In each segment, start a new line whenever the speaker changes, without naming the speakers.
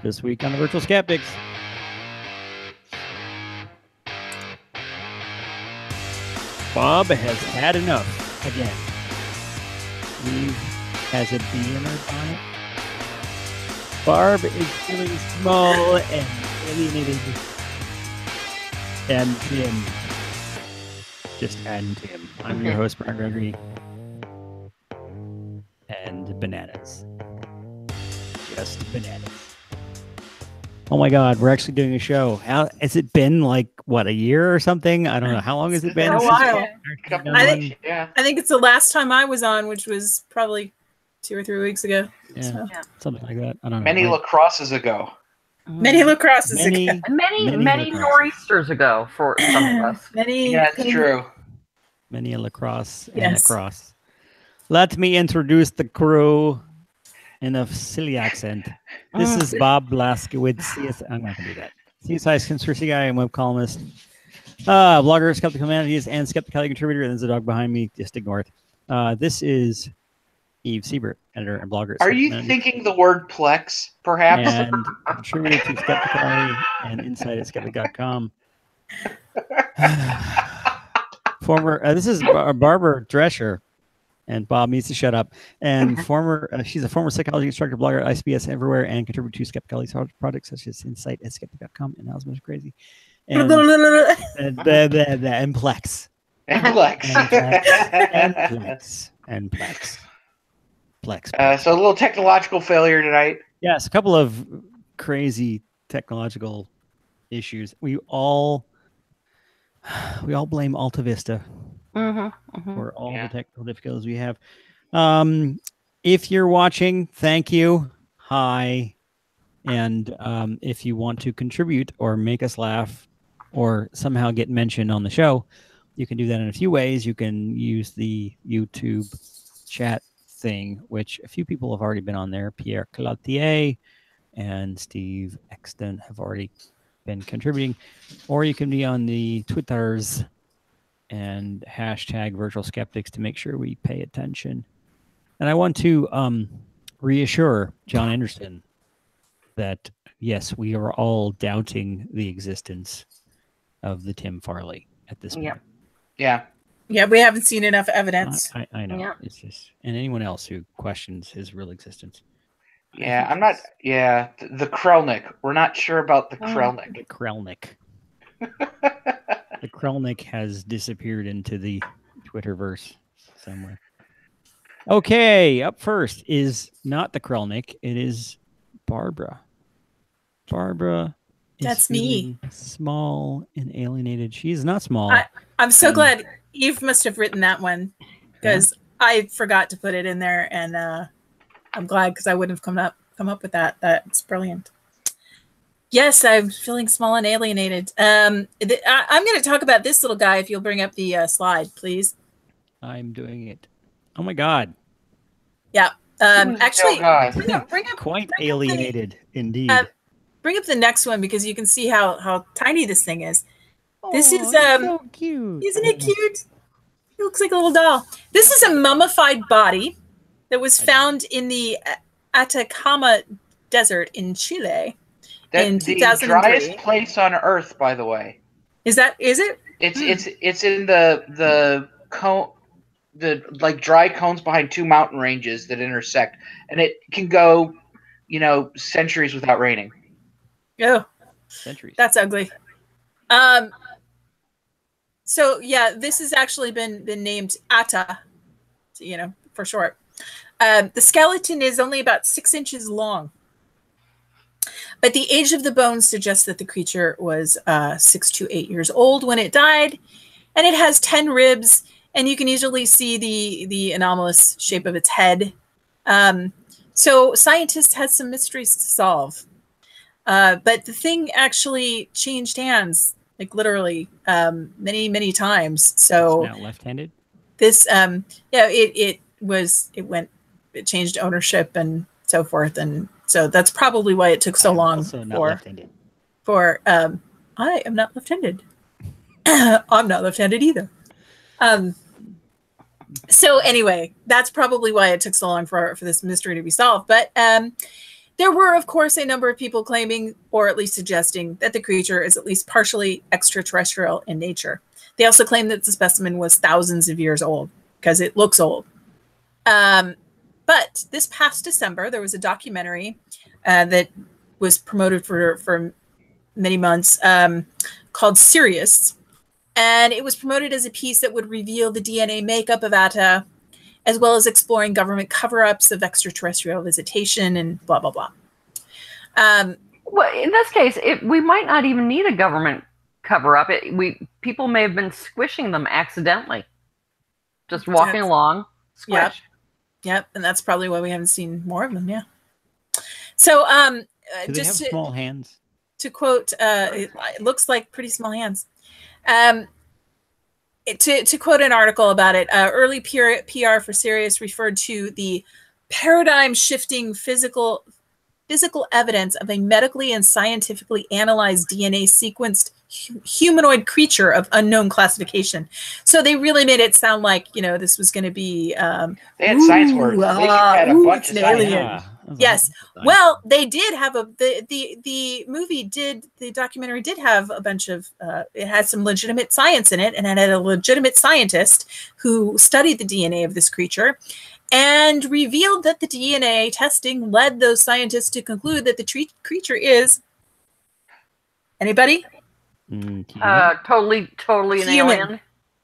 This week on the Virtual Skeptics. Bob has had enough again. Eve has a bee in her bonnet. Barb is feeling small and alienated. And Tim. Just and Tim. I'm your host, Brian Gregory. And bananas. Just bananas. Oh my God, we're actually doing a show. How has it been? Like what, a year or something? I don't know. How long has it been?
A while.
I
think it's the last time I was on, which was probably 2 or 3 weeks ago.
Yeah, something like that. I don't know.
Many lacrosses ago.
Many lacrosses ago.
Many nor'easters ago for some of us.
Yeah, it's true.
Many a lacrosse and a cross. Let me introduce the crew in a silly accent. This is Bob Blaskowitz. I'm not going to do that. CSI's conspiracy guy and web columnist, blogger, Skeptical Humanities, and Skeptical contributor. And there's a dog behind me. Just ignore it. This is Eve Siebert, editor and blogger.
Are you thinking the word Plex, perhaps?
And contributor to Skeptical and Insight at skeptic.com. This is Barbara Drescher. And Bob needs to shut up. And she's a former psychology instructor, blogger at ICBS everywhere, and contributor to Skeptical projects such as Insight at skeptic.com. And that was much crazy. And Plex. And Plex.
So a little technological failure tonight.
Yes, a couple of crazy technological issues. We all blame Alta Vista. For all the technical difficulties we have. If you're watching, thank you. Hi. And if you want to contribute or make us laugh or somehow get mentioned on the show, you can do that in a few ways. You can use the YouTube chat thing, which a few people have already been on there. Pierre Cloutier and Steve Exton have already been contributing. Or you can be on the Twitters and hashtag Virtual Skeptics to make sure we pay attention. And I want to reassure John Anderson that, yes, we are all doubting the existence of the Tim Farley at this point.
Yeah,
we haven't seen enough evidence.
I know. Yeah. It's just, and anyone else who questions his real existence.
Yeah, I'm not. Yeah, the Krelnick. We're not sure about the Krelnick.
The Krelnick. The Krelnick has disappeared into the Twitterverse somewhere. Okay, up first is not the Krelnick. It is Barbara. Barbara is
That's me.
Small and alienated. She's not small.
I'm so glad Eve must have written that one because I forgot to put it in there, and I'm glad because I wouldn't have come up with that. That's brilliant. Yes, I'm feeling small and alienated. I'm going to talk about this little guy. If you'll bring up the slide, please.
I'm doing it. Oh my God.
Yeah. Actually,
bring up quite alienated indeed.
Bring up the next one because you can see how tiny this thing is. This is
so cute.
Isn't it cute? It looks like a little doll. This is a mummified body that was found in the Atacama Desert in Chile. In
the driest place on Earth, by the way.
Is it?
It's in the cone, the like dry cones behind two mountain ranges that intersect, and it can go, centuries without raining.
Oh,
centuries.
That's ugly. So yeah, this has actually been named Ata, for short. The skeleton is only about 6 inches long. But the age of the bones suggests that the creature was 6 to 8 years old when it died, and it has 10 ribs, and you can easily see the anomalous shape of its head. So scientists had some mysteries to solve. But the thing actually changed hands, like literally many, many times. So
it's now left-handed?
This, it changed ownership and so forth, and so that's probably why it took so long.
Also not left-handed.
I am not left-handed. I'm not left-handed either. So anyway, that's probably why it took so long for this mystery to be solved. But There were, of course, a number of people claiming, or at least suggesting, that the creature is at least partially extraterrestrial in nature. They also claimed that the specimen was thousands of years old, because it looks old. But this past December, there was a documentary that was promoted for many months called Sirius. And it was promoted as a piece that would reveal the DNA makeup of Atta, as well as exploring government cover-ups of extraterrestrial visitation and blah, blah, blah.
Well, in this case, we might not even need a government cover-up. People may have been squishing them accidentally. Just walking along, squish.
Yep, and that's probably why we haven't seen more of them, yeah. So,
do they have small hands?
To quote, it looks like pretty small hands. To quote an article about it, early PR for Sirius referred to the paradigm-shifting physical evidence of a medically and scientifically analyzed DNA sequenced humanoid creature of unknown classification. So they really made it sound like, this was going to be...
they had science words. They had a bunch of
alien. Yeah. Yes. Well, they did have the documentary did have a bunch of, it had some legitimate science in it, and it had a legitimate scientist who studied the DNA of this creature and revealed that the DNA testing led those scientists to conclude that the creature is... Anybody?
Totally an
human.
Alien.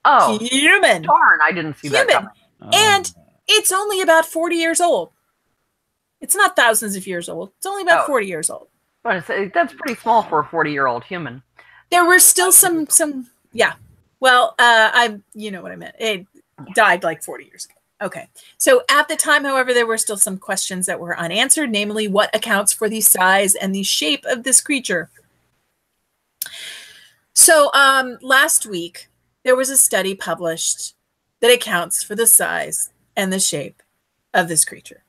Oh,
human.
Darn, I didn't see that coming.
And it's only about 40 years old. It's not thousands of years old. It's only about 40 years old.
That's pretty small for a 40-year-old human.
There were still some, yeah. Well, you know what I meant. It died like 40 years ago. Okay. So at the time, however, there were still some questions that were unanswered, namely what accounts for the size and the shape of this creature. So last week, there was a study published that accounts for the size and the shape of this creature.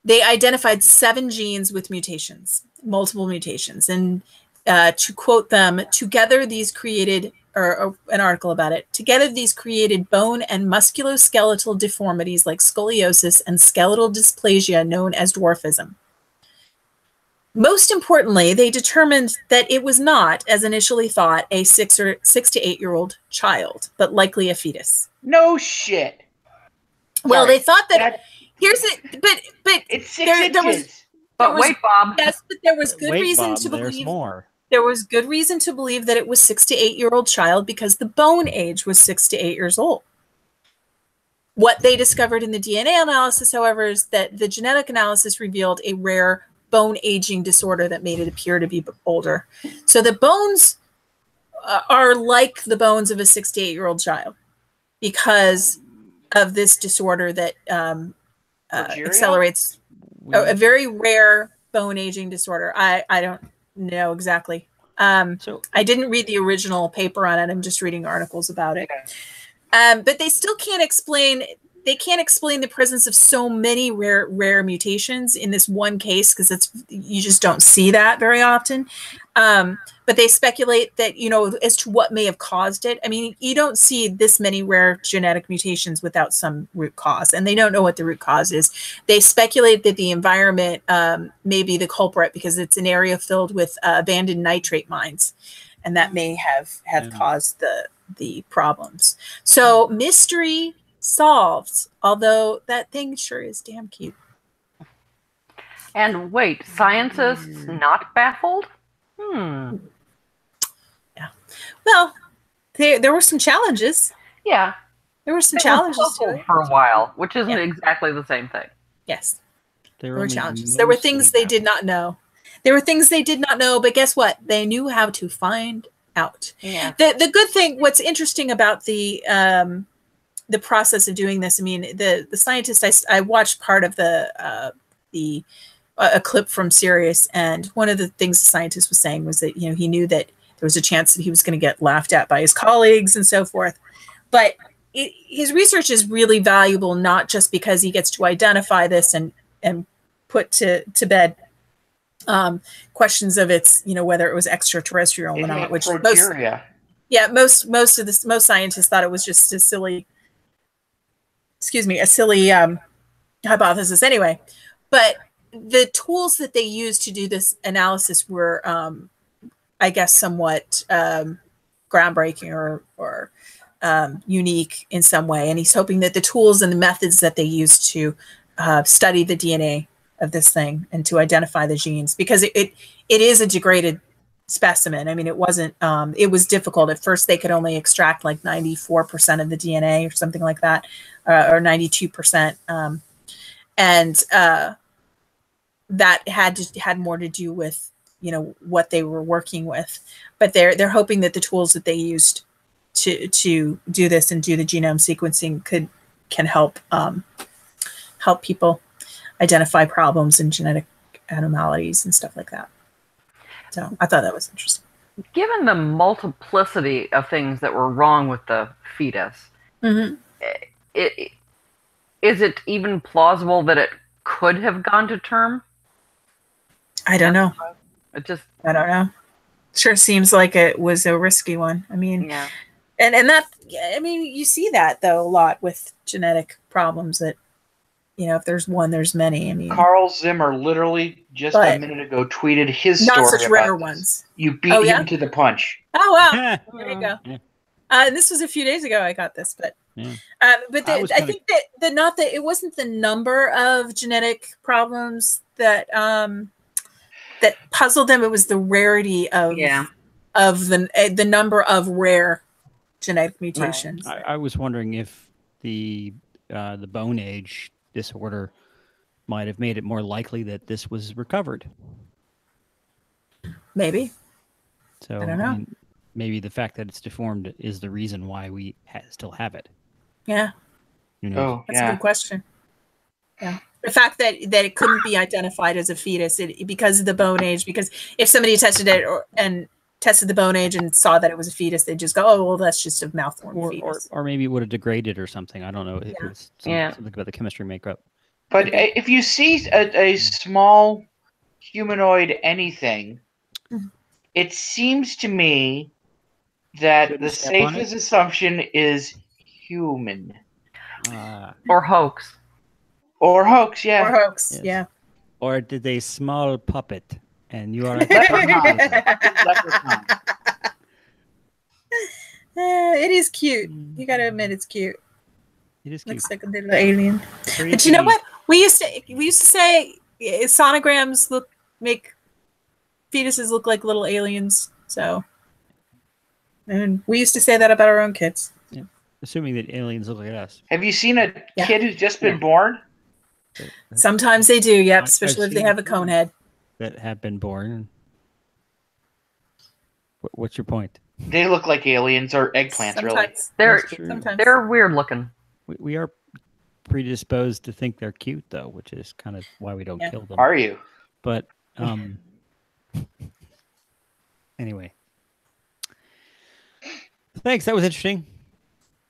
They identified 7 genes with mutations, multiple mutations. And to quote them, together these created, or an article about it, together these created bone and musculoskeletal deformities like scoliosis and skeletal dysplasia known as dwarfism. Most importantly, they determined that it was not, as initially thought, a 6 to 8 year old child, but likely a fetus.
No shit.
Well, they thought that here's it, but
it's 6 inches.
Wait, Bob.
Yes, but there was good reason to believe
more.
There was good reason to believe that it was 6 to 8 year old child because the bone age was 6 to 8 years old. What they discovered in the DNA analysis, however, is that the genetic analysis revealed a rare bone aging disorder that made it appear to be older. So the bones are like the bones of a 6 to 8 year old child because of this disorder that accelerates a very rare bone aging disorder. I don't know exactly. So I didn't read the original paper on it. I'm just reading articles about it. But they still can't explain. They can't explain the presence of so many rare mutations in this one case because you just don't see that very often. But they speculate that, as to what may have caused it. I mean, you don't see this many rare genetic mutations without some root cause, and they don't know what the root cause is. They speculate that the environment may be the culprit because it's an area filled with abandoned nitrate mines, and that may have caused the problems. So mystery solved, although that thing sure is damn cute.
And wait, scientists not baffled?
Yeah. Well, there were some challenges.
Yeah.
There were some challenges to it.
For a while, which isn't exactly the same thing.
Yes. There were challenges. There were things they did not know. There were things they did not know, but guess what? They knew how to find out. Yeah. The good thing, what's interesting about the process of doing this, I mean, the scientist, I watched part of a clip from Sirius, and one of the things the scientist was saying was that, he knew that there was a chance that he was going to get laughed at by his colleagues and so forth. But his research is really valuable, not just because he gets to identify this and put to bed questions of its, whether it was extraterrestrial or not, which most scientists thought it was just a silly hypothesis anyway. But the tools that they used to do this analysis were, I guess, somewhat groundbreaking or unique in some way. And he's hoping that the tools and the methods that they used to study the DNA of this thing and to identify the genes, because it is a degraded specimen. I mean, it wasn't, it was difficult. At first, they could only extract like 94% of the DNA or something like that, or 92%. And that had more to do with, you know, what they were working with. But they're hoping that the tools that they used to do this and do the genome sequencing can help help people identify problems and genetic anomalies and stuff like that. So I thought that was interesting.
Given the multiplicity of things that were wrong with the fetus, is it even plausible that it could have gone to term?
I don't know.
I
don't know. Sure seems like it was a risky one. I mean,
yeah.
And that, I mean, you see that though a lot with genetic problems, that, you know, if there's one, there's many. I mean,
Carl Zimmer literally just a minute ago tweeted his story.
Not such
about
rare
this.
ones.
You beat him to the punch.
Oh wow! There you go. Yeah. And this was a few days ago. I got this, but I think that it wasn't the number of genetic problems that that puzzled them. It was the rarity of the number of rare genetic mutations.
Right. I was wondering if the bone age disorder might have made it more likely that this was recovered.
Maybe.
So
I don't know.
I mean, maybe the fact that it's deformed is the reason why we still have it.
Yeah.
You know?
Oh,
that's a good question. Yeah. The fact that it couldn't be identified as a fetus because of the bone age, because if somebody tested it and tested the bone age and saw that it was a fetus, they'd just go, oh, well, that's just a malformed fetus.
Or maybe it would have degraded or something. I don't know. It was something about the chemistry makeup.
But if you see a small humanoid anything, it seems to me that the safest assumption is human.
Or hoax.
Or hoax, yeah.
Or hoax, yes. Yeah.
Or did they small puppet and you are
Leprechaun.
It is cute. You gotta admit it's cute.
It is cute.
Looks like a little alien. But you know what? We used to say sonograms make fetuses look like little aliens. So, and we used to say that about our own kids.
Yeah. Assuming that aliens look like us.
Have you seen a kid who's just been born?
Sometimes they do, yep, especially if they have a cone head.
That have been born. What's your point?
They look like aliens or eggplants,
Sometimes.
They're weird looking.
We are predisposed to think they're cute, though, which is kind of why we don't kill them.
Are you?
But anyway, thanks. That was interesting.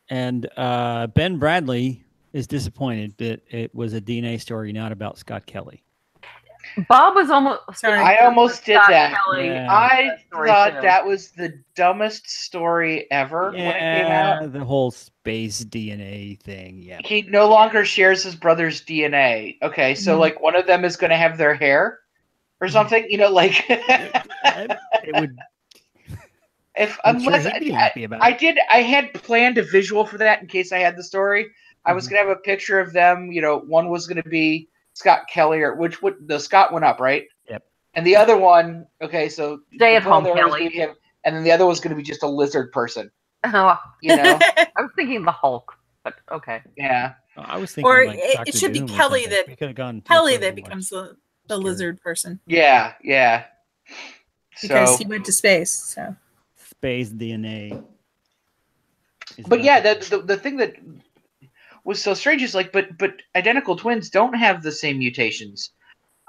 And Ben Bradley is disappointed that it was a DNA story, not about Scott Kelly.
Bob was almost.
Sorry.
I almost did that.
Yeah.
I thought that was the dumbest story ever when it came out.
The whole space DNA thing. Yeah.
He no longer shares his brother's DNA. Okay, so like one of them is going to have their hair or something. You know, like
it would.
Unless I had planned a visual for that in case I had the story. I was going to have a picture of them. You know, one was going to be Scott Kelly, or the Scott went up, right?
Yep.
And the other one, okay, so
stay at home, Kelly.
Him, and then the other was going to be just a lizard person.
Oh,
you know,
I was thinking the Hulk, but okay.
Yeah,
I was thinking,
or
like
it should be Kelly that becomes the lizard person.
Yeah, yeah.
Because he went to space, so
space DNA.
But yeah, the thing that was so strange is like, but identical twins don't have the same mutations.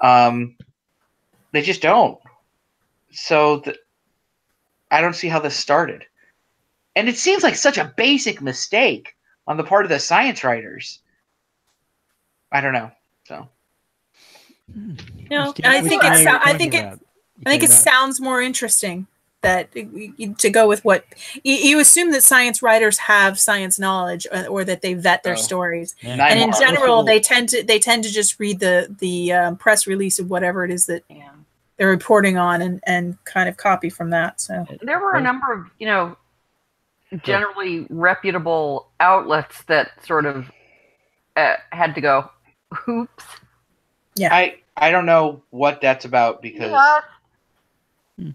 They just don't. So I don't see how this started. And it seems like such a basic mistake on the part of the science writers. I don't know. So.
No, I think it sounds more interesting that to go with what you assume that science writers have science knowledge or that they vet their stories.
Yeah.
And in general, they tend to just read the press release of whatever it is that they're reporting on and kind of copy from that. So
there were a number of, you know, generally reputable outlets that sort of had to go, oops.
Yeah.
I don't know what that's about because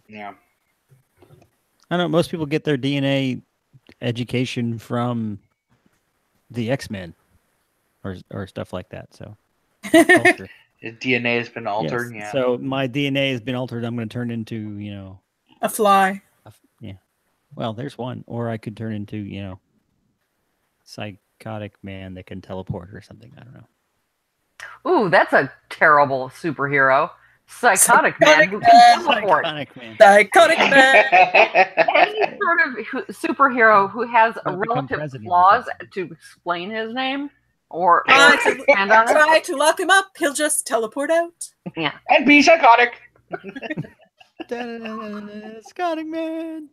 yeah.
I don't know. Most people get their DNA education from the X-Men or stuff like that. So
His DNA has been altered.
Yes.
Yeah.
So my DNA has been altered. I'm going to turn into, you know,
a fly.
Yeah. Well, there's one. Or I could turn into, you know, psychotic man that can teleport or something. I don't know.
Ooh, that's a terrible superhero. Psychotic man who can teleport.
Psychotic man.
Any sort of superhero who has a relative flaws to explain his name or
try to lock him up. He'll just teleport out.
Yeah.
And be psychotic.
Psychotic man.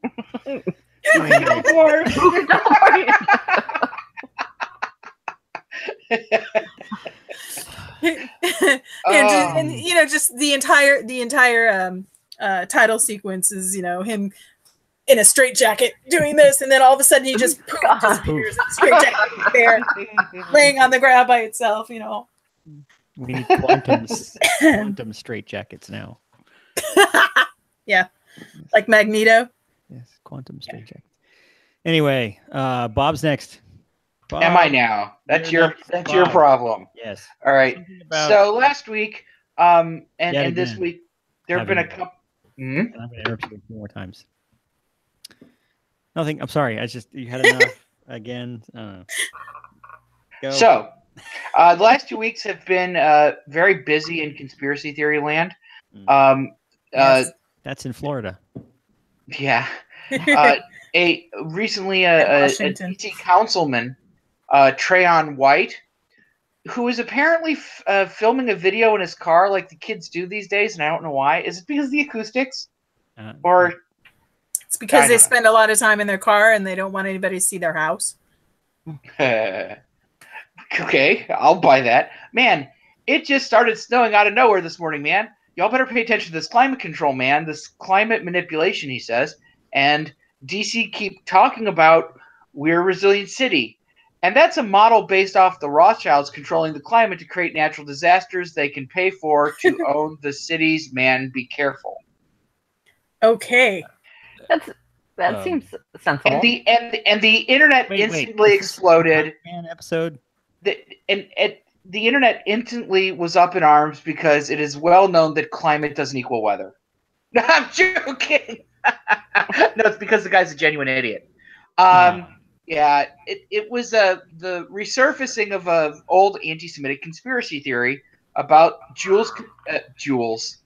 And you know, just the entire title sequence is, you know, him in a straitjacket doing this, and then all of a sudden he just disappears in a straitjacket there, laying on the ground by itself. You know,
we need quantum straitjackets now.
Yeah, like Magneto.
Yes, quantum straitjackets. Anyway, Bob's next. Bob,
am I now? That's your problem.
Yes.
All right. So last week, and this week, there have been a couple.
I'm going to interrupt you a few more times. Nothing. I'm sorry. You had enough again. I don't know. Go.
So, the last 2 weeks have been very busy in conspiracy theory land.
Yes. That's in Florida.
Yeah. Recently a DC councilman, Trayon White, who is apparently filming a video in his car like the kids do these days, and I don't know why. Is it because of the acoustics? Or
it's because they spend a lot of time in their car and they don't want anybody to see their house.
Okay, I'll buy that. Man, it just started snowing out of nowhere this morning, man. Y'all better pay attention to this climate control, man. This climate manipulation, he says. And DC keep talking about we're a resilient city. And that's a model based off the Rothschilds controlling the climate to create natural disasters they can pay for to own the cities. Man, be careful.
Okay.
That seems sensible.
And the internet instantly exploded.
Episode.
The internet instantly was up in arms because it is well known that climate doesn't equal weather. No, I'm joking. No, it's because the guy's a genuine idiot. Yeah, it was the resurfacing of an old anti-Semitic conspiracy theory about Jules.
Jules,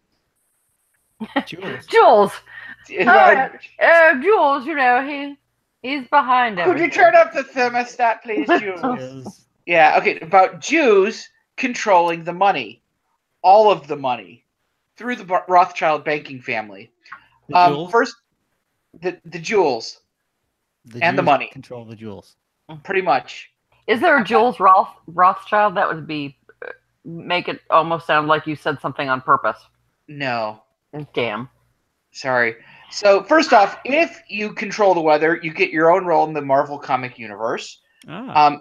you know, he's behind everything.
Could you turn up the thermostat, please, Jules? Yeah, okay, about Jews controlling the money, all of the money, through the Rothschild banking family. First, the jewels. And the money.
Control the jewels.
Pretty much.
Is there a Jules Rothschild? That would make it almost sound like you said something on purpose.
No.
Damn.
Sorry. So, first off, if you control the weather, you get your own role in the Marvel comic universe.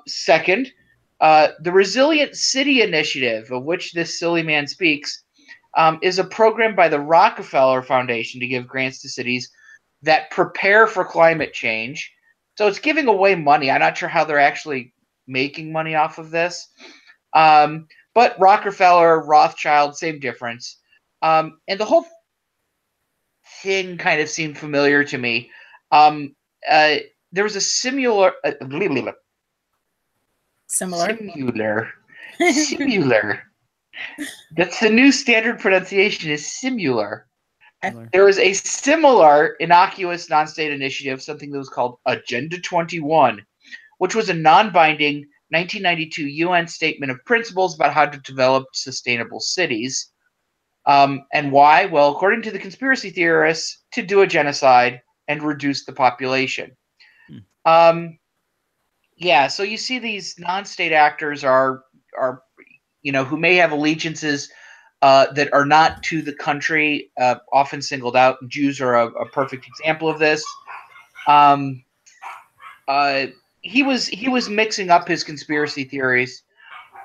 Second, the Resilient City Initiative, of which this silly man speaks, is a program by the Rockefeller Foundation to give grants to cities that prepare for climate change. So it's giving away money. I'm not sure how they're actually making money off of this. But Rockefeller, Rothschild, same difference. And the whole thing kind of seemed familiar to me. There was a similar. That's the new standard pronunciation is simular. There was a similar innocuous non-state initiative, something that was called Agenda 21, which was a non-binding 1992 UN Statement of Principles about how to develop sustainable cities. And why? Well, according to the conspiracy theorists, to do a genocide and reduce the population. Yeah, so you see these non-state actors are who may have allegiances that are not to the country, often singled out. Jews are a perfect example of this. He was mixing up his conspiracy theories,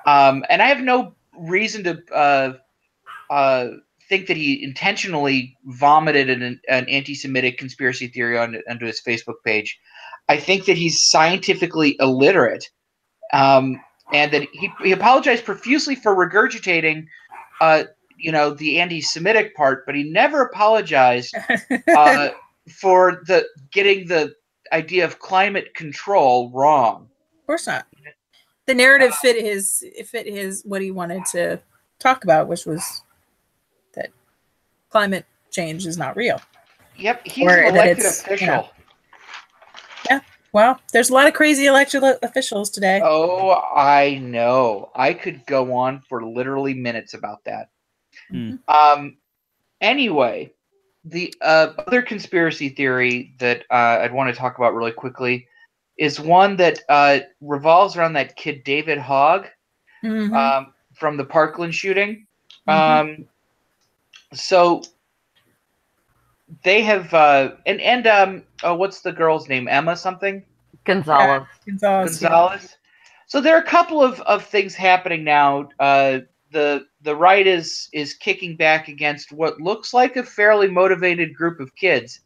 and I have no reason to think that he intentionally vomited an anti-Semitic conspiracy theory onto his Facebook page. I think that he's scientifically illiterate, and that he apologized profusely for regurgitating, the anti-Semitic part, but he never apologized for getting the idea of climate control wrong.
Of course not. The narrative fit his what he wanted to talk about, which was that climate change is not real.
Yep, he's an elected official.
Yeah, well, there's a lot of crazy elected officials today.
Oh, I know. I could go on for literally minutes about that. Anyway, the other conspiracy theory that I'd want to talk about really quickly is one that revolves around that kid David Hogg from the Parkland shooting. So they have what's the girl's name? Emma something?
Gonzalez.
Gonzalez. So there are a couple of things happening now. The right is kicking back against what looks like a fairly motivated group of kids.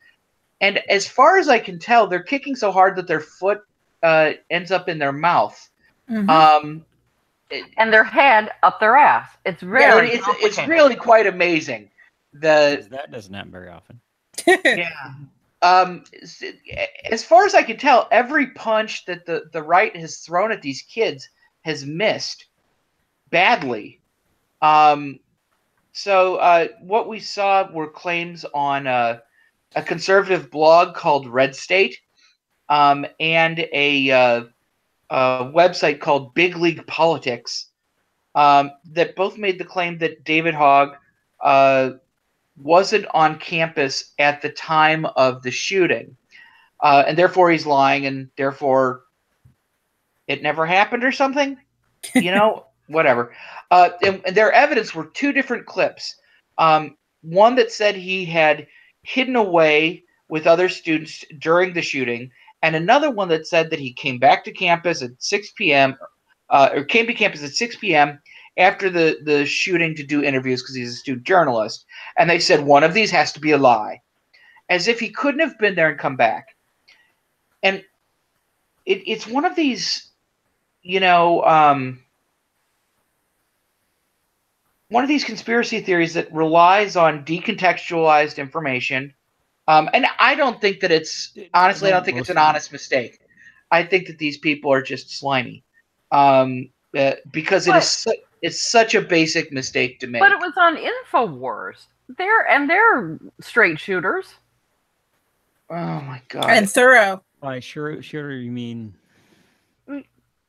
And as far as I can tell, they're kicking so hard that their foot ends up in their mouth.
And their head up their ass. It's really
it's really quite amazing.
That doesn't happen very often.
Yeah. As far as I can tell, every punch that the right has thrown at these kids has missed badly. So what we saw were claims on a conservative blog called Red State, and a website called Big League Politics, that both made the claim that David Hogg wasn't on campus at the time of the shooting, and therefore he's lying, and therefore it never happened or something, whatever. And their evidence were two different clips. One that said he had hidden away with other students during the shooting, and another one that said that he came back to campus at 6 p.m. Came to campus at 6 p.m. after the shooting to do interviews because he's a student journalist. And they said one of these has to be a lie, as if he couldn't have been there and come back. And it's one of these, one of these conspiracy theories that relies on decontextualized information. And I don't think that I don't think it's an honest mistake. I think that these people are just slimy. Because it's such a basic mistake to make.
But it was on InfoWars. They're straight shooters.
Oh my god.
And thorough.
By shooter you mean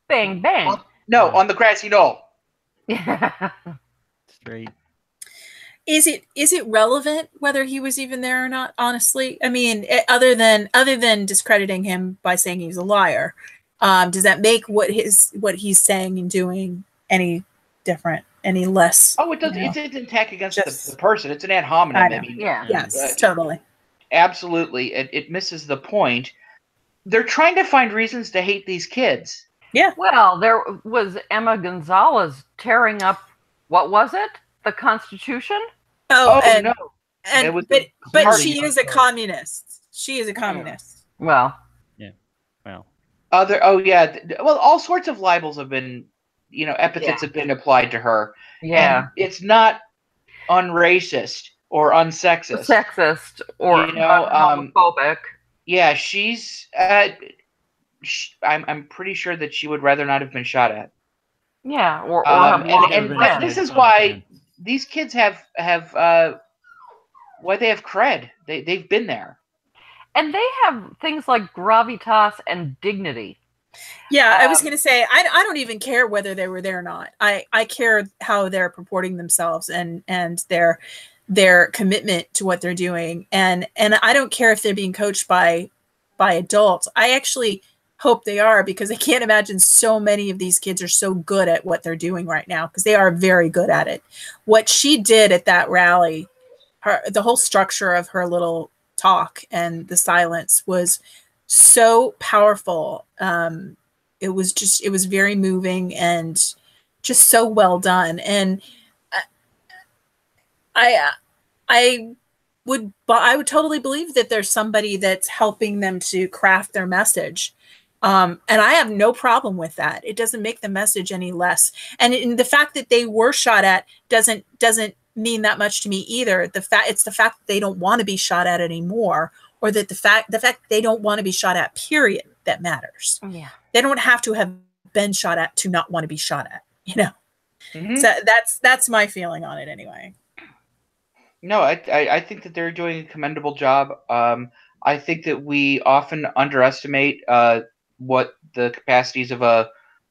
bang bang.
On the grassy knoll.
Yeah.
Straight.
Is it relevant whether he was even there or not? Honestly, I mean, other than discrediting him by saying he's a liar, does that make what he's saying and doing any different, any less?
Oh, it does. It's an attack against the person. It's an ad hominem. I mean,
yes, totally.
Absolutely, it misses the point. They're trying to find reasons to hate these kids.
Yeah.
Well, there was Emma Gonzalez tearing up. What was it? The Constitution?
Oh no! But she is a communist. She is a communist.
Well,
yeah. Well.
Well, all sorts of libels have been, epithets have been applied to her.
Yeah.
And it's not unracist or unsexist.
Sexist or homophobic.
Yeah, she's. I'm pretty sure that she would rather not have been shot at.
Yeah, or
and this is why these kids have why they have cred. They've been there,
and they have things like gravitas and dignity.
Yeah, I was going to say, I don't even care whether they were there or not. I care how they're purporting themselves and their commitment to what they're doing. And I don't care if they're being coached by adults. I actually hope they are, because I can't imagine so many of these kids are so good at what they're doing right now, because they are very good at it. What she did at that rally, the whole structure of her little talk and the silence was so powerful. It was very moving and just so well done. And I would totally believe that there's somebody that's helping them to craft their message. And I have no problem with that. It doesn't make the message any less. And the fact that they were shot at doesn't mean that much to me either. It's the fact that they don't want to be shot at anymore, or that the fact that they don't want to be shot at, period, that matters.
Yeah.
They don't have to have been shot at to not want to be shot at, you know? Mm-hmm. So that's my feeling on it anyway.
No, I think that they're doing a commendable job. I think that we often underestimate what the capacities of a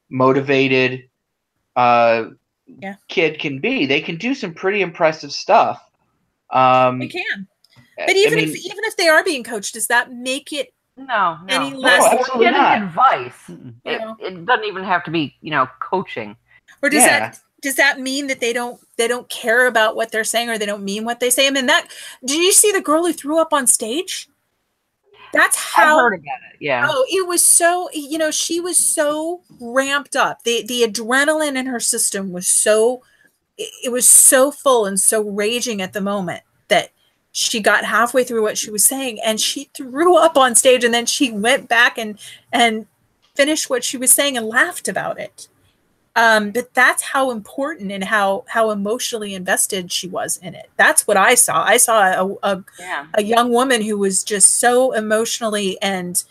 motivated kid can be. They can do some pretty impressive stuff.
They can. But even if they are being coached, does that make it any less?
No, absolutely not.
Advice. It doesn't even have to be, coaching.
Or does that mean that they don't care about what they're saying, or they don't mean what they say? I mean, did you see the girl who threw up on stage? That's how
I heard about it. Yeah.
Oh, it was so, she was so ramped up. The adrenaline in her system was so full and so raging at the moment that she got halfway through what she was saying and she threw up on stage, and then she went back and finished what she was saying and laughed about it. But that's how important and how emotionally invested she was in it. That's what I saw. I saw a young woman who was just so emotionally and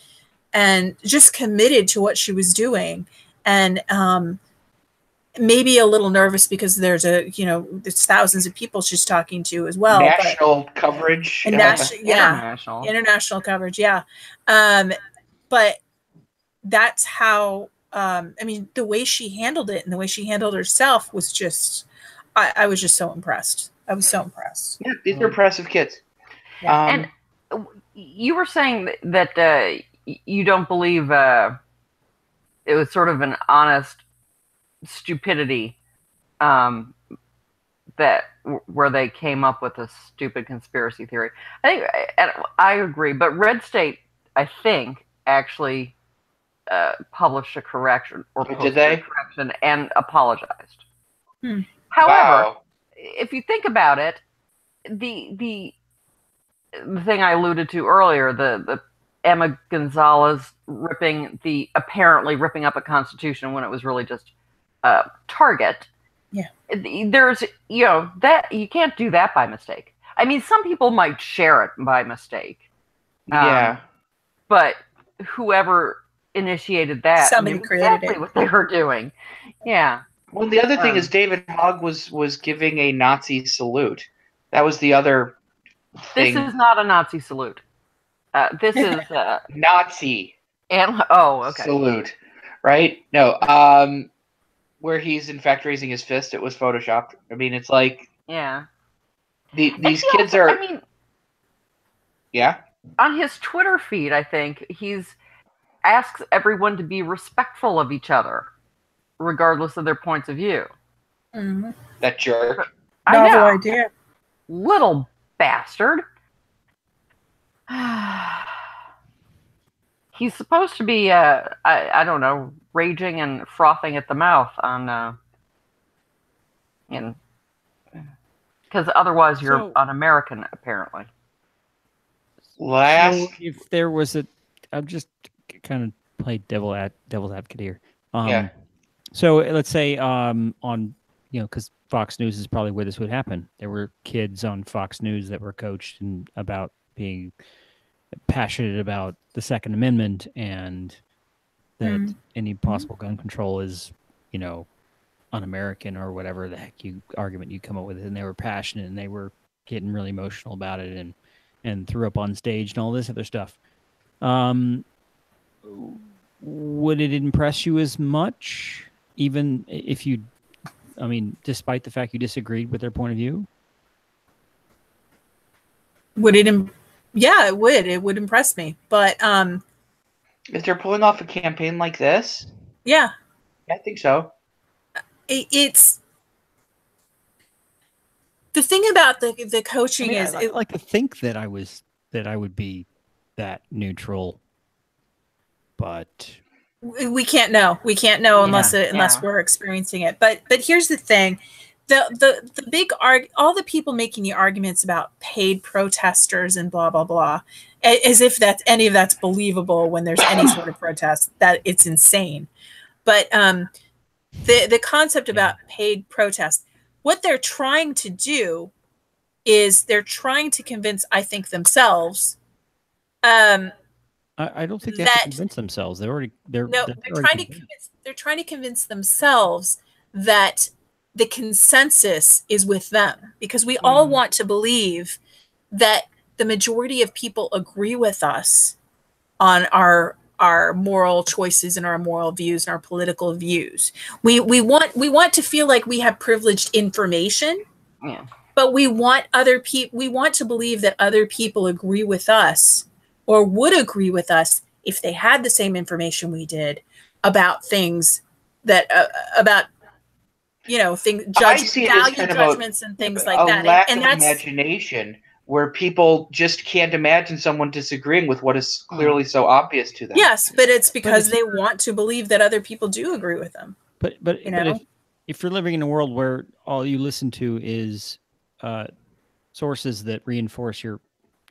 just committed to what she was doing. And maybe a little nervous because there's thousands of people she's talking to as well.
National coverage.
International coverage. Yeah. But that's how, the way she handled it and the way she handled herself was just, I was just so impressed. I was so impressed.
Yeah, these are impressive kids.
Yeah. And you were saying that you don't believe it was sort of an honest stupidity where they came up with a stupid conspiracy theory. I agree, but Red State, I think, actually published a correction or posted a correction and apologized. However, if you think about it, the thing I alluded to earlier, the Emma Gonzalez apparently ripping up a constitution when it was really just Target.
Yeah.
There's, that you can't do that by mistake. I mean, some people might share it by mistake.
Yeah.
But whoever initiated that,
somebody created
exactly what they were doing. Yeah.
Well, the other thing is David Hogg was giving a Nazi salute. That was the other thing.
This is not a Nazi salute. This is
Nazi.
Okay.
Salute, right? No. Where he's in fact raising his fist, it was photoshopped. I mean, it's like,
yeah.
These kids are. Yeah.
On his Twitter feed, I think he's asks everyone to be respectful of each other, regardless of their points of view.
Mm-hmm.
That jerk.
Novel idea.
Little bastard. He's supposed to be, I don't know, raging and frothing at the mouth on, because otherwise you're un-American, apparently.
So if there was I'm just kind of play devil's advocate here. So let's say because Fox News is probably where this would happen. There were kids on Fox News that were coached about being passionate about the Second Amendment and that any possible gun control is, un-American or whatever the heck argument you come up with. And they were passionate and they were getting really emotional about it and threw up on stage and all this other stuff. would it impress you as much, even if you, I mean, despite the fact you disagreed with their point of view?
Would it? Yeah, it would. It would impress me. But
if they're pulling off a campaign like this,
yeah,
I think so.
It's the thing about the coaching is.
I like to think that I would be that neutral, but
we can't know. We can't know unless we're experiencing it. But here's the thing. The big all the people making the arguments about paid protesters and blah blah blah, as if any of that's believable when there's any sort of protest, that it's insane. But the concept about paid protest, what they're trying to do is they're trying to convince, I think, themselves.
I don't think they have to convince themselves. They're
trying to convince themselves that the consensus is with them, because we all want to believe that the majority of people agree with us on our moral choices and our moral views and our political views. We want to feel like we have privileged information, but we want to believe that other people agree with us, or would agree with us if they had the same information we did about things that about value judgments and things like that.
Lack
and
of
that's
imagination, where people just can't imagine someone disagreeing with what is clearly so obvious to them.
Yes, but it's because they want to believe that other people do agree with them.
But if you're living in a world where all you listen to is sources that reinforce your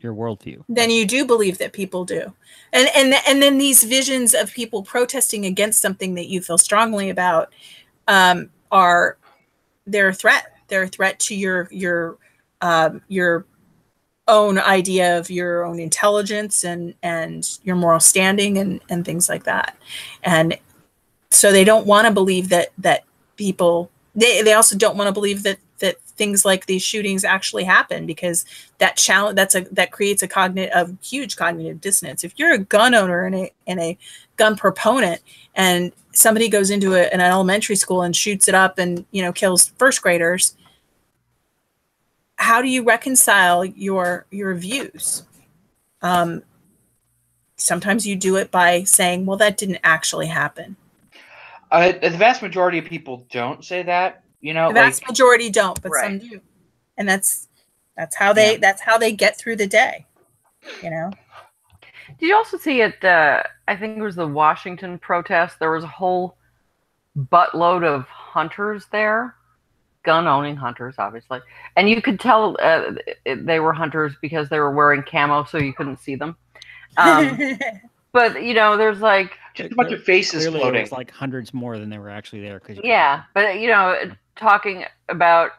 worldview,
then you do believe that people do, and then these visions of people protesting against something that you feel strongly about they're a threat. They're a threat to your own idea of your own intelligence and your moral standing and things like that. And so they don't want to believe that people. They also don't want to believe that things like these shootings actually happen, because that creates a huge cognitive dissonance. If you're a gun owner and a gun proponent, and somebody goes into an elementary school and shoots it up and kills first graders, how do you reconcile your views? Sometimes you do it by saying, well, that didn't actually happen.
The vast majority of people don't say that. The
vast majority don't, but some do, and that's how they get through the day.
Did you also see it? I think it was the Washington protest. There was a whole buttload of hunters there, gun-owning hunters, obviously, and you could tell they were hunters because they were wearing camo, so you couldn't see them. But there's like
just a bunch of faces floating.
There was like hundreds more than they were actually there.
But talking about,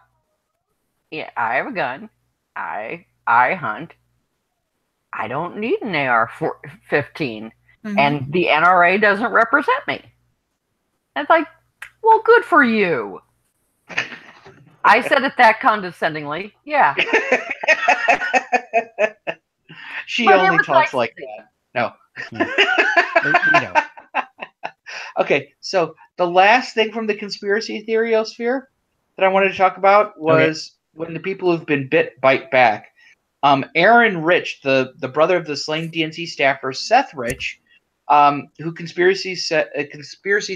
I have a gun, I hunt, I don't need an AR-15, and the NRA doesn't represent me. It's like, well, good for you. I said it that condescendingly. Yeah.
She only talks like that. No. Okay, so the last thing from the conspiracy theoriosphere that I wanted to talk about was when the people who've been bit bite back. Aaron Rich, the brother of the slain DNC staffer Seth Rich, who conspiracy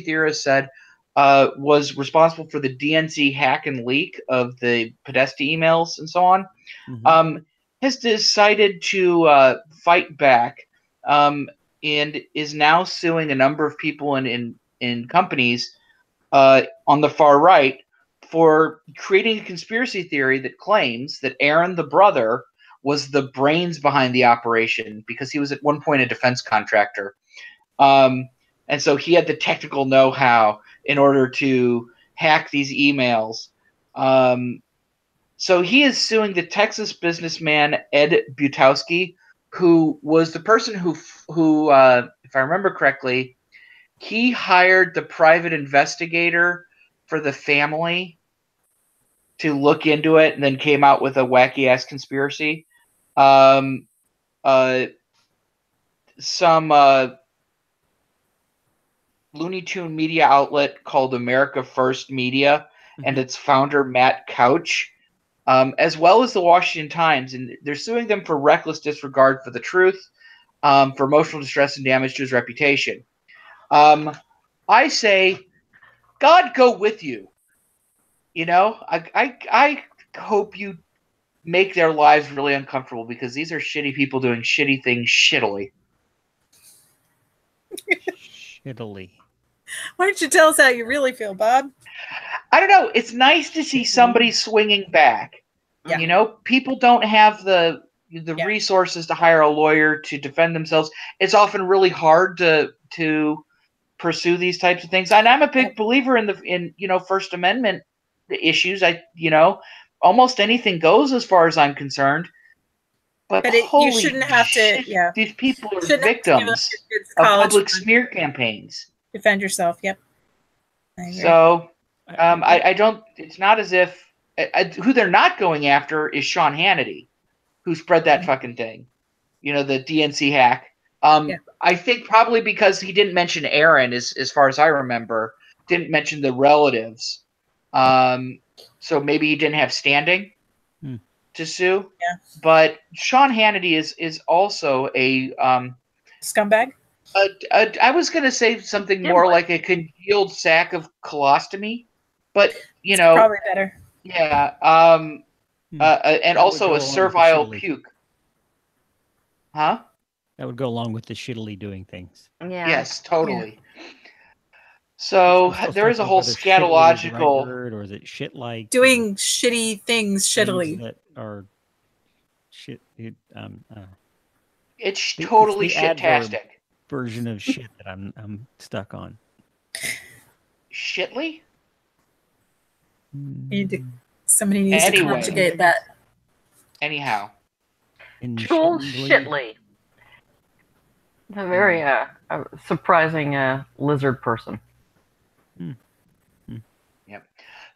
theorists said was responsible for the DNC hack and leak of the Podesta emails and so on, has decided to fight back, and is now suing a number of people in companies on the far right for creating a conspiracy theory that claims that Aaron, the brother, was the brains behind the operation because he was at one point a defense contractor. And so he had the technical know-how in order to hack these emails. So he is suing the Texas businessman Ed Butowski, who was the person who, if I remember correctly, he hired the private investigator for the family to look into it and then came out with a wacky-ass conspiracy. Some Looney Tune media outlet called America First Media and its founder, Matt Couch, as well as the Washington Times. And they're suing them for reckless disregard for the truth, for emotional distress and damage to his reputation. I say, God go with you. You know, I hope you make their lives really uncomfortable, because these are shitty people doing shitty things shittily.
Shittily.
Why don't you tell us how you really feel, Bob?
I don't know. It's nice to see somebody swinging back.
Yeah.
You know, people don't have the resources to hire a lawyer to defend themselves. It's often really hard to pursue these types of things. And I'm a big believer in First Amendment issues. Almost anything goes as far as I'm concerned. But
you shouldn't have to. Yeah,
these people are victims of public smear campaigns.
Defend yourself. Yep.
So, I don't. It's not as if who they're not going after is Sean Hannity, who spread that fucking thing. You know, the DNC hack. I think probably because he didn't mention Aaron, as far as I remember, didn't mention the relatives. So maybe he didn't have standing to sue.
Yeah.
But Sean Hannity is also a
scumbag.
I was going to say something more like a congealed sack of colostomy, but it's
probably better.
Yeah. And also a servile puke. Huh?
That would go along with the shittily doing things.
Yeah.
Yes, totally. Yeah. So there is a whole scatological.
Right, or is it shit like
doing shitty things shittily
that are shit?
It's totally shitastic.
Version of shit that I'm stuck on.
Shitly?
Somebody needs to conjugate that.
Anyhow.
Jules Shitley. A very surprising lizard person.
Yep.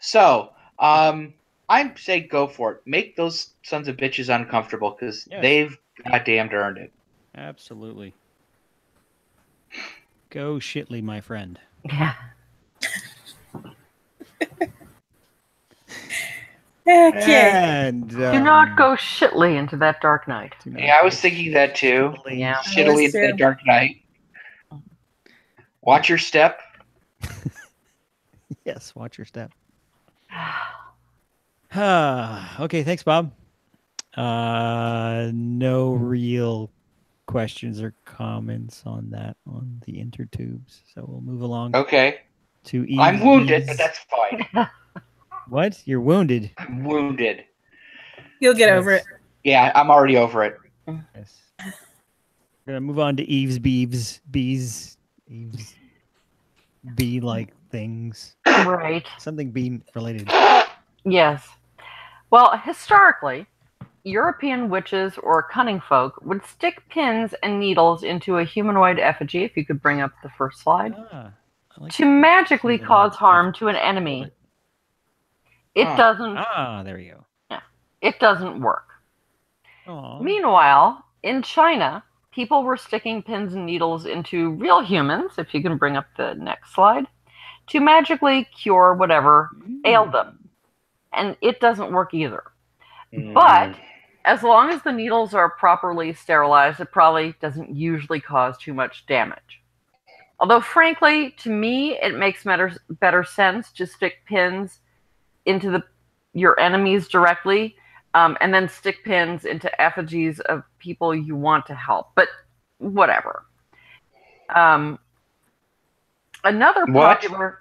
So, I say go for it. Make those sons of bitches uncomfortable, because they've goddamn earned it.
Absolutely. Go Shitley, my friend.
Yeah.
Okay.
And,
do not go shittily into that dark night.
Yeah, I was thinking that too.
Yeah.
Shittily into that dark night. Watch your step.
Yes, watch your step. Okay, thanks, Bob. No real questions or comments on that on the intertubes, so we'll move along.
Okay.
To
I'm wounded, but that's fine.
What? You're wounded?
I'm wounded.
You'll get over it.
Yeah, I'm already over it.
Yes. We're gonna move on to Eve's Bees. Eve's bee-like things.
Right.
Something bee related.
Yes. Well, historically, European witches or cunning folk would stick pins and needles into a humanoid effigy, if you could bring up the first slide, to magically cause harm to an enemy. It doesn't.
There we go.
Yeah, it doesn't work.
Aww.
Meanwhile, in China, people were sticking pins and needles into real humans, if you can bring up the next slide, to magically cure whatever ailed them. And it doesn't work either. But as long as the needles are properly sterilized, it probably doesn't usually cause too much damage. Although, frankly, to me, it makes better sense to stick pins into your enemies directly, and then stick pins into effigies of people you want to help. But whatever. Another popular...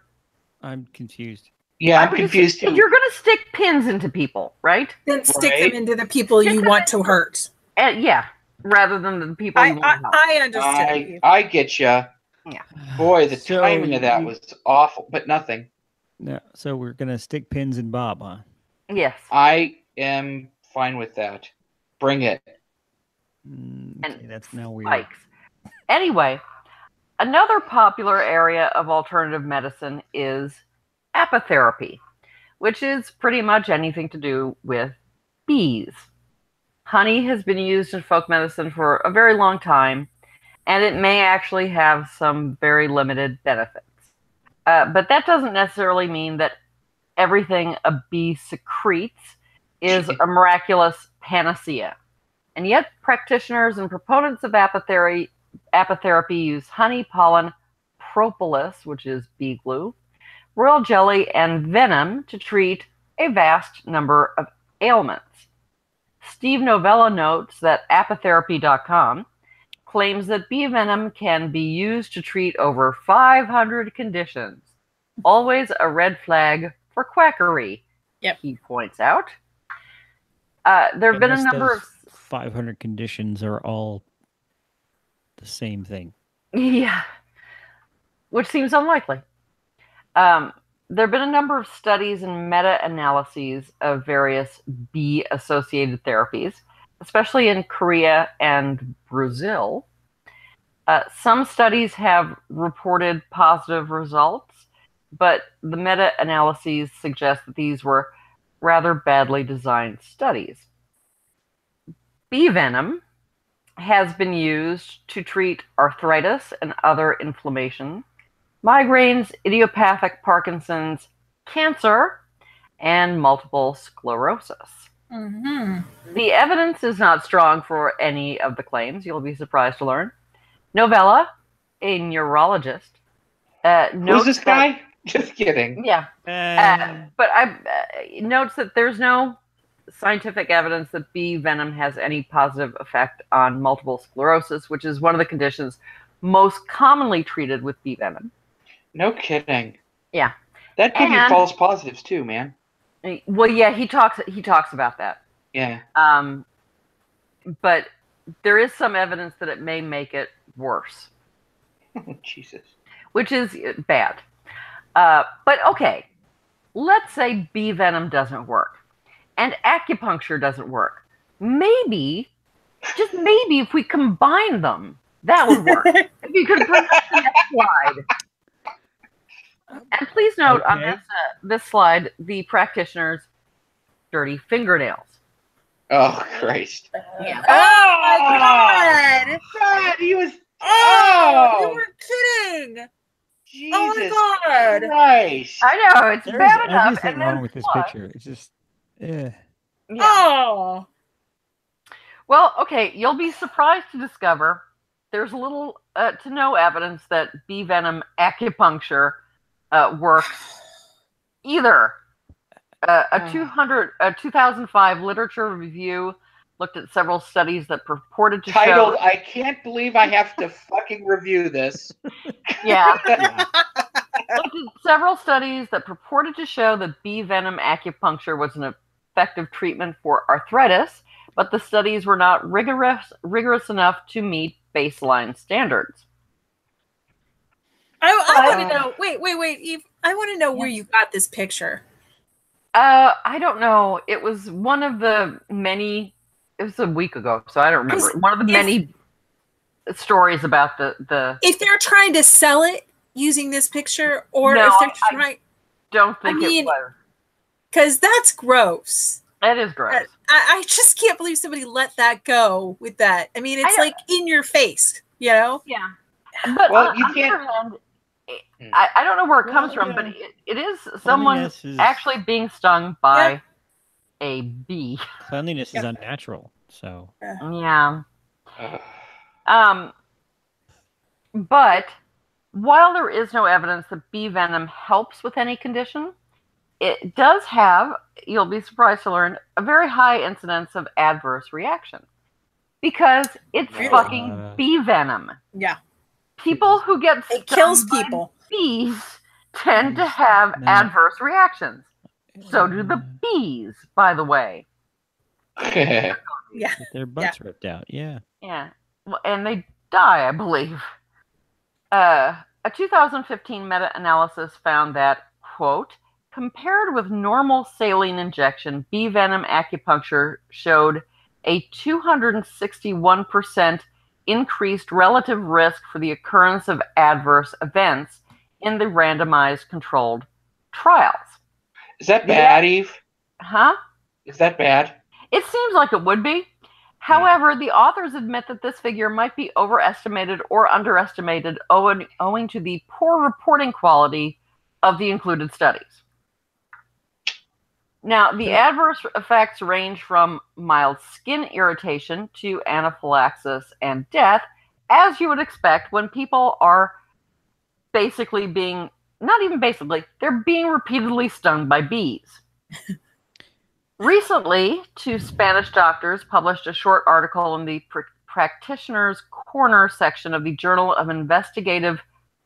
I'm confused.
Yeah, I'm confused too.
If you're going to stick pins into people, right?
Then stick them into the people you want to hurt.
Yeah, rather than the people you want to help.
I understand.
I get you.
Yeah.
Boy, the timing of that was awful, but nothing.
No, so we're going to stick pins in Bob, huh?
Yes.
I am fine with that. Bring it.
Okay, that's now weird.
Spikes. Anyway, another popular area of alternative medicine is apitherapy, which is pretty much anything to do with bees. Honey has been used in folk medicine for a very long time, and it may actually have some very limited benefits. But that doesn't necessarily mean that everything a bee secretes is a miraculous panacea. And yet practitioners and proponents of apitherapy use honey, pollen, propolis, which is bee glue, royal jelly, and venom to treat a vast number of ailments. Steve Novella notes that apitherapy.com claims that bee venom can be used to treat over 500 conditions. Always a red flag for quackery, he points out. There have been a number of
500 conditions are all the same thing.
Yeah, which seems unlikely. There have been a number of studies and meta-analyses of various bee-associated therapies, especially in Korea and Brazil. Some studies have reported positive results, but the meta-analyses suggest that these were rather badly designed studies. Bee venom has been used to treat arthritis and other inflammation, migraines, idiopathic Parkinson's, cancer, and multiple sclerosis. The evidence is not strong for any of the claims, you'll be surprised to learn. Novella, a neurologist,
who's this guy? Just kidding.
Yeah. But notes that there's no scientific evidence that bee venom has any positive effect on multiple sclerosis, which is one of the conditions most commonly treated with bee venom.
No kidding.
Yeah.
That could be false positives too, man.
Well, yeah, he talks about that.
Yeah.
But there is some evidence that it may make it worse.
Jesus.
Which is bad. But okay, let's say bee venom doesn't work and acupuncture doesn't work. Maybe, just maybe, if we combine them, that would work. If you could bring up the next slide. And please note on this slide, the practitioner's dirty fingernails.
Oh, Christ.
Yeah.
Oh, my God.
God, he was...
Oh, you were kidding.
Jesus
oh, my God.
Christ.
I know, it's
There's
bad enough.
everything wrong with this picture. It's just...
Yeah. Oh.
Well, okay, you'll be surprised to discover there's little to no evidence that bee venom acupuncture works either. A 2005 literature review looked at several studies that purported to
Titled,
show...
I can't believe I have to fucking review this.
Yeah. Looked at several studies that purported to show that bee venom acupuncture was an effective treatment for arthritis, but the studies were not rigorous enough to meet baseline standards.
I want to know. Wait, Eve. I want to know where you got this picture.
I don't know. It was one of the many. It was a week ago, so I don't remember. One of the many stories about the.
If they're trying to sell it using this picture, or if they're trying.
Don't think it was.
Because that's gross.
That is gross.
I just can't believe somebody let that go with that. I mean, it's like in your face, you know?
Yeah. But
well, you can't.
Hand, I don't know where it comes from, but it is someone actually being stung by a bee.
Cleanliness is unnatural, so.
Yeah. But while there is no evidence that bee venom helps with any condition, it does have, you'll be surprised to learn, a very high incidence of adverse reaction. Because it's fucking bee venom.
Yeah.
People who get
it kills people.
Bees tend to have adverse reactions. So do the bees, by the way.
Yeah.
Get their butts ripped out. Yeah.
Yeah. Well, and they die, I believe. A 2015 meta-analysis found that, quote, compared with normal saline injection, bee venom acupuncture showed a 261% increased relative risk for the occurrence of adverse events in the randomized controlled trials.
Is that bad, Eve?
Huh?
Is that bad?
It seems like it would be. However, the authors admit that this figure might be overestimated or underestimated owing to the poor reporting quality of the included studies. Now, the adverse effects range from mild skin irritation to anaphylaxis and death, as you would expect when people are basically being, not even basically, they're being repeatedly stung by bees. Recently, two Spanish doctors published a short article in the Practitioner's Corner section of the Journal of Investigative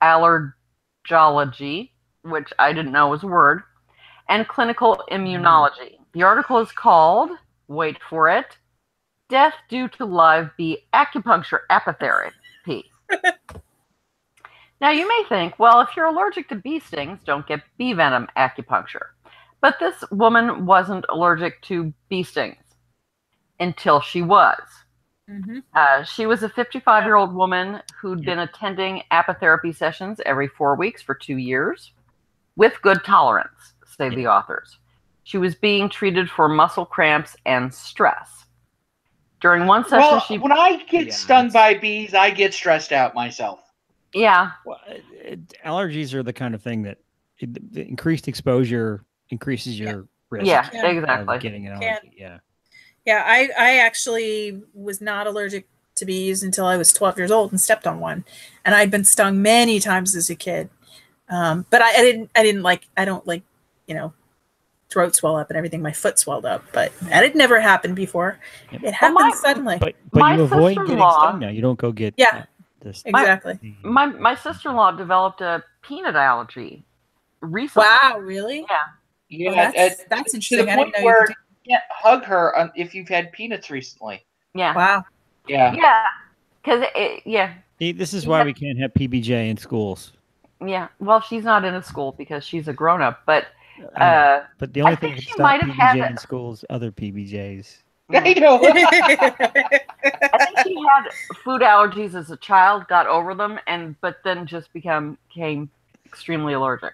Allergology, which I didn't know was a word, and Clinical Immunology. The article is called, wait for it, Death Due to Live Bee Acupuncture Apitherapy. Now, you may think, well, if you're allergic to bee stings, don't get bee venom acupuncture. But this woman wasn't allergic to bee stings until she was. She was a 55-year-old woman who'd been attending apitherapy sessions every 4 weeks for 2 years with good tolerance, say the authors. She was being treated for muscle cramps and stress. During one session,
when I get stung by bees, I get stressed out myself.
Yeah.
Well, allergies are the kind of thing that the increased exposure increases your risk.
Yeah, exactly.
Of getting an allergy.
Yeah, I actually was not allergic to bees until I was 12 years old and stepped on one, and I'd been stung many times as a kid. But I don't like, throat swell up and everything. My foot swelled up, but that had never happened before. It happened suddenly.
But you avoid getting stung now. You don't go get this.
Exactly.
My sister-in-law developed a peanut allergy recently.
Wow, really?
Yeah,
that's interesting.
To the point where you can't hug her if you've had peanuts recently.
Yeah.
Wow.
Yeah. Because
this is why we can't have PBJ in schools.
Yeah. Well, she's not in a school because she's a grown-up, but
the only thing that stop PBJ in schools, other PBJs.
I know.
I think she had food allergies as a child, got over them, but then just became extremely allergic.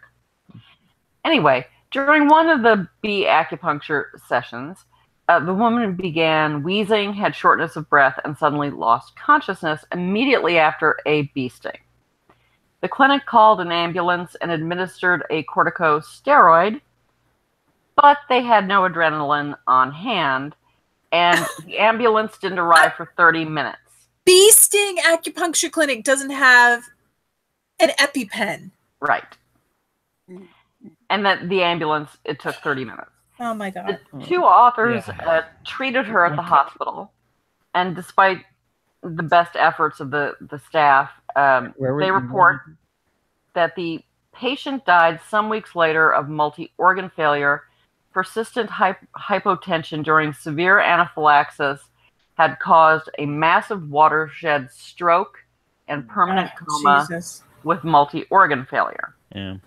Anyway, during one of the bee acupuncture sessions, the woman began wheezing, had shortness of breath, and suddenly lost consciousness immediately after a bee sting. The clinic called an ambulance and administered a corticosteroid, but they had no adrenaline on hand, and the ambulance didn't arrive for 30 minutes.
Bee sting acupuncture clinic doesn't have an EpiPen.
Right. And that the ambulance, it took 30 minutes.
Oh, my God.
The two authors treated her at the hospital, and despite the best efforts of the staff, they report that the patient died some weeks later of multi-organ failure, persistent hypotension during severe anaphylaxis had caused a massive watershed stroke and permanent coma with multi-organ failure.
Yeah.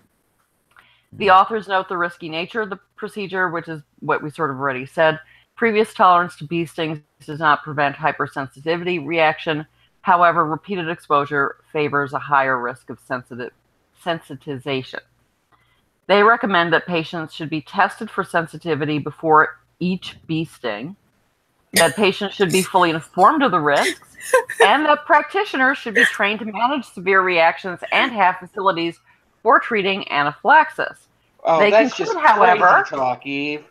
The authors note the risky nature of the procedure, which is what we sort of already said. Previous tolerance to bee stings does not prevent hypersensitivity reaction. However, repeated exposure favors a higher risk of sensitization. They recommend that patients should be tested for sensitivity before each bee sting, that patients should be fully informed of the risks, and that practitioners should be trained to manage severe reactions and have facilities for treating anaphylaxis.
Oh, that's just crazy talk, Eve.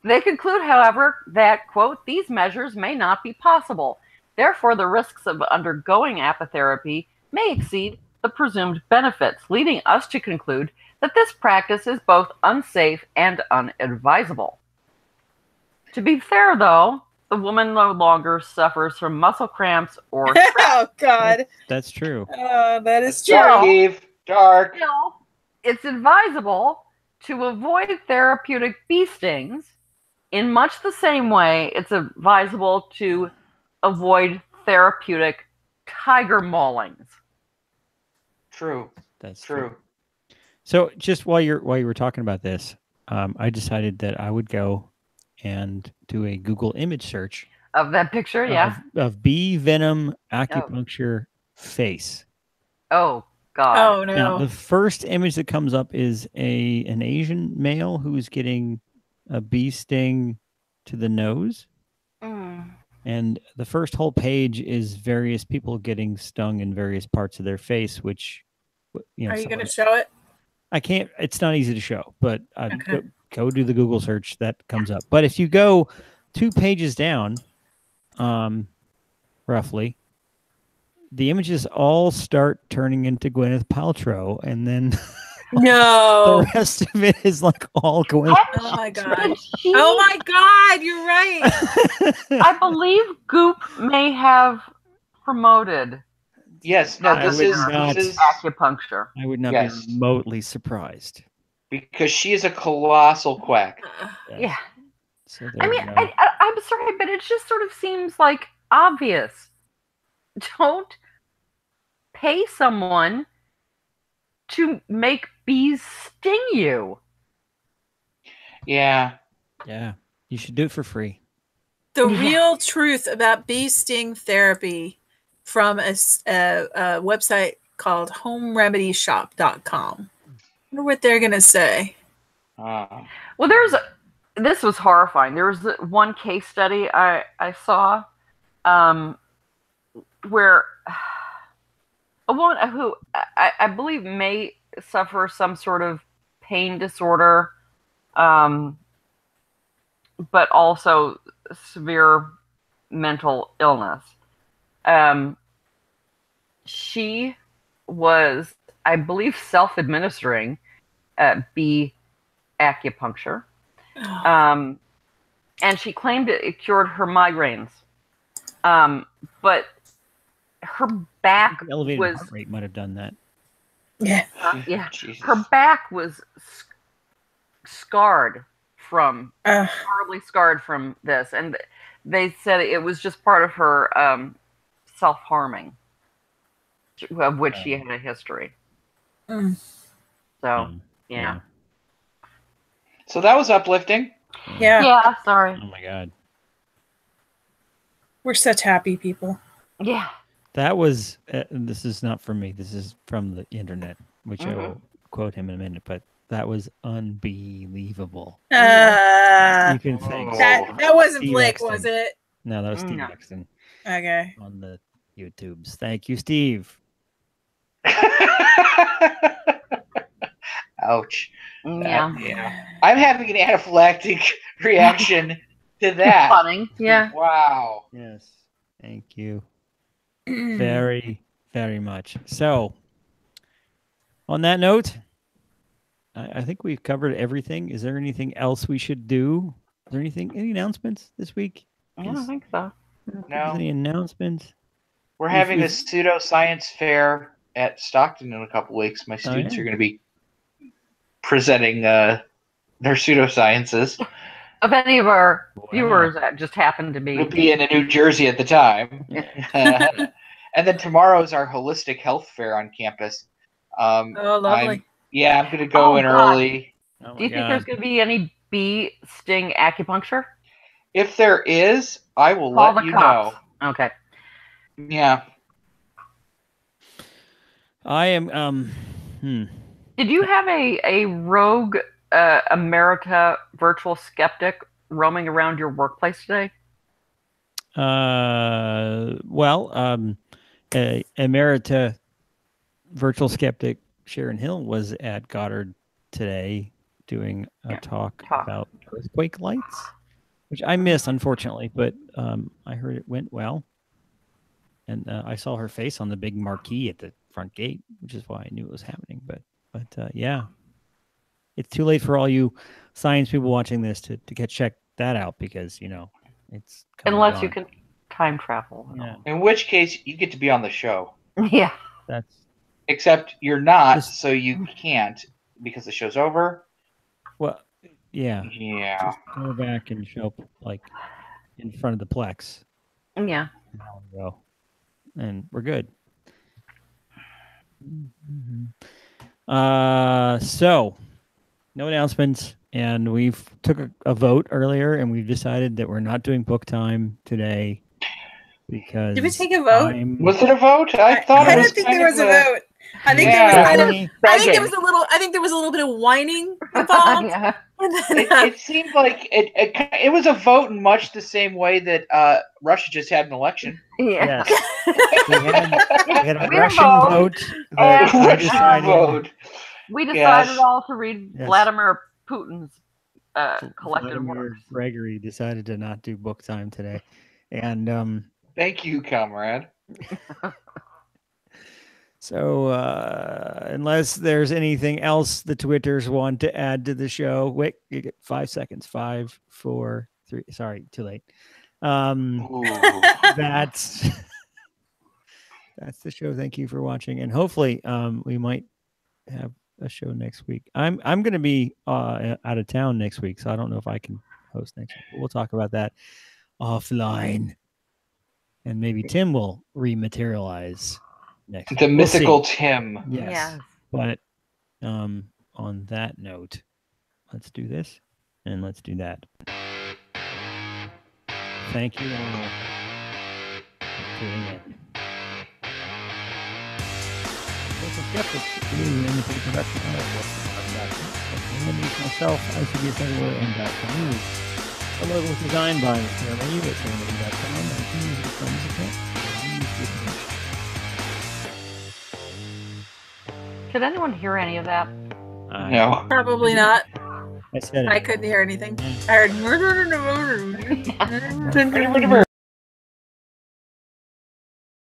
They conclude, however, that, quote, these measures may not be possible. Therefore, the risks of undergoing apitherapy may exceed the presumed benefits, leading us to conclude that this practice is both unsafe and unadvisable. To be fair, though, the woman no longer suffers from muscle cramps or
oh, God.
That's true.
That is true.
Dark, Eve. Dark.
Still, it's advisable to avoid therapeutic bee stings in much the same way it's advisable to avoid therapeutic tiger maulings.
True.
That's
true.
So just while you were talking about this, I decided that I would go and do a Google image search
of that picture,
of bee venom acupuncture face.
Oh God!
Oh no!
Now, the first image that comes up is an Asian male who's getting a bee sting to the nose. And the first whole page is various people getting stung in various parts of their face, which, you know,
are you going to show it?
I can't. It's not easy to show, but go do the Google search that comes up. But if you go 2 pages down, roughly, the images all start turning into Gwyneth Paltrow, and then
No,
the rest of it is like all Gwyneth.
Oh my god! Oh my god! You're right.
I believe Goop may have promoted.
Yes, no, this is
acupuncture.
I would not be remotely surprised
because she is a colossal quack.
Yeah.
So
I mean, I'm sorry, but it just sort of seems like obvious. Don't pay someone to make bees sting you.
Yeah.
Yeah. You should do it for free.
The real truth about bee sting therapy from a website called homeremedieshop.com. I wonder what they're going to say.
Well, this was horrifying. There was one case study I saw where a woman who I believe may suffer some sort of pain disorder, but also severe mental illness. She was, I believe, self-administering bee acupuncture. And she claimed it cured her migraines. But her back
elevated heart rate might have done that.
Yeah.
Her back was scarred from, horribly scarred from this. And they said it was just part of her self-harming, of which she had a history. So, yeah.
So that was uplifting.
Yeah.
Sorry.
Oh my God.
We're such happy people.
Yeah.
That was, this is not from me. This is from the internet, which I will quote him in a minute, but that was unbelievable. You can thank
that wasn't
Steve
Blake,
Exton.
was it?
No, that was Steve Exton.
Okay.
On the YouTubes. Thank you, Steve.
Ouch.
Yeah.
I'm having an anaphylactic reaction to that.
Funny. Yeah.
Wow.
Yes. Thank you. Very, very much. So, on that note, I think we've covered everything. Is there anything else we should do? Is there any announcements this week?
I don't think so.
No.
Any announcements?
We're having a pseudoscience fair at Stockton in a couple weeks. My students are going to be presenting their pseudosciences.
Of any of our viewers that just happened to be.
We'll be in New Jersey at the time. And then tomorrow is our holistic health fair on campus.
Lovely.
I'm going to go in early.
Oh
Do you think there's going to be any bee sting acupuncture?
If there is, I will
Call
let
the
you
cops.
know.
Okay.
Yeah.
I am,
Did you have a rogue America virtual skeptic roaming around your workplace today?
Emerita virtual skeptic Sharon Hill was at Goddard today doing a talk about earthquake lights, which I missed, unfortunately, but I heard it went well. And I saw her face on the big marquee at the front gate, which is why I knew it was happening. But yeah, it's too late for all you science people watching this to check that out because, it's
unless you can time travel.
Yeah.
In which case, you get to be on the show.
Yeah.
Except you're not, so you can't because the show's over.
Well, yeah.
Yeah.
Just go back and show up, like, in front of the Plex.
Yeah.
And we're good. So, no announcements. And we've took a vote earlier, and we've decided that we're not doing book time today because
did we take a vote?
Was it a vote? I thought
I don't think there was a vote. I think there was kind of, I think there was a little bit of whining involved.
Yeah.
And then,
It seemed like it was a vote in much the same way that Russia just had an election.
Yeah.
Yes. we had a
We had a
Russian vote. That
and-
decided,
We decided
Yes.
all to read
Yes.
Vladimir Putin's collected
Vladimir
works.
Gregory decided to not do book time today. And
Thank you, comrade.
so unless there's anything else the Twitters want to add to the show, wait, you get 5 seconds. 5, 4, 3. Sorry, too late. That's the show. Thank you for watching, and hopefully we might have a show next week. I'm going to be out of town next week, so I don't know if I can host next week. But we'll talk about that offline, and maybe Tim will rematerialize next week.
The
We'll
mythical
see.
Tim.
Yes.
Yes.
But on that note, let's do this and let's do that. Thank you all for tuning in. Skeptics, independent production myself, ICBS Everywhere, and .com. The logo was designed by Sarah Lee at sarahlee.com, and he used the Friends account.
Could anyone hear any of that?
No.
Probably not.
I said it.
I couldn't hear anything. I heard.